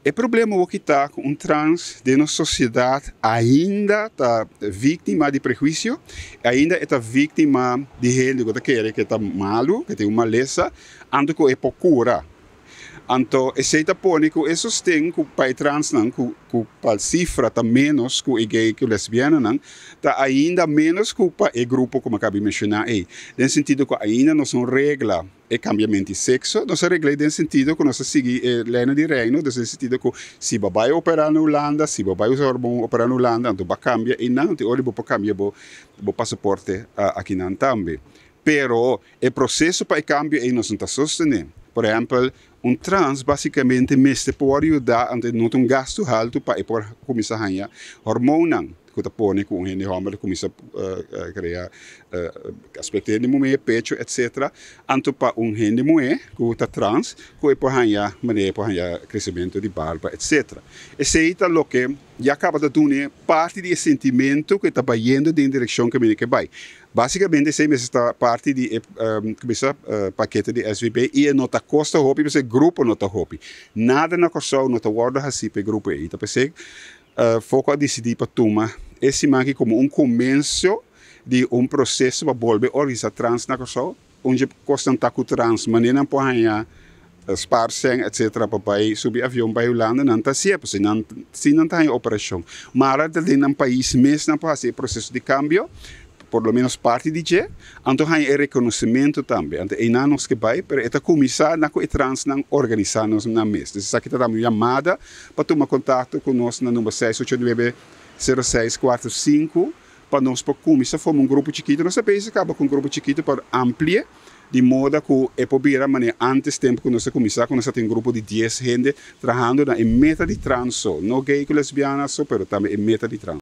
O problema é que está com trans de nossa sociedade ainda está vítima de prejuízo, ainda está vítima de gente que está malo, que tem uma maleza, ando que é procura. Então, esse tapônico, esses tem que para trans não, que para cifra tá menos que o gay que o lesbiana não, tá ainda menos que para o grupo como acabei de mencionar aí. No sentido que ainda não são regras e cambiamento de sexo, não são regras no sentido que nós seguimos a lei de reino, no sentido que se vai operar na Holanda, se vai operar na Holanda, então vai cambiar e não, olha para cambiar o passaporte aqui não também. Pero o processo para o cambio aí não está sustentando. Por exemplo, trans basicamente mestre pode ajudar a não ter gasto alto para começar a ganhar hormonas. Que põe com o homem começa a criar aspectos de mulher, pecho, etc. Anto para gente mulher que está trans, que pode ganhar maneira para ganhar crescimento de barba, etc. Esse é o que já acaba de dar parte do sentimento que está indo na direção que vai. Basicamente, esse está parte do paquete de SVB e não está costa hopi, porque o grupo não está hopi. Nada na costa não está guarda assim para o grupo aí. Então, foco a decidir para tomar esse aqui como começo de processo para volver a organizar trans na costa, onde constante com trans, mas não pode ganhar sparsem, etc. para subir avião para a Holanda, não está sempre, se não está em operação. Mas dentro do país mesmo não pode fazer processo de cambio, por lo menos parte de je, então há reconhecimento também. Então, e não nos que vai, mas é começar na trans não organizar nos na mesa. Isso aqui está dando chamada para tomar contato conosco no número 689-0645 para nós começar a formar grupo chiquito. Nossa país acaba com grupo chiquito para ampliar de modo que é possível antes tempo que nós começar, nós temos grupo de 10 gente trabalhando em meta de trans, não gay com lesbiana, mas também em meta de trans.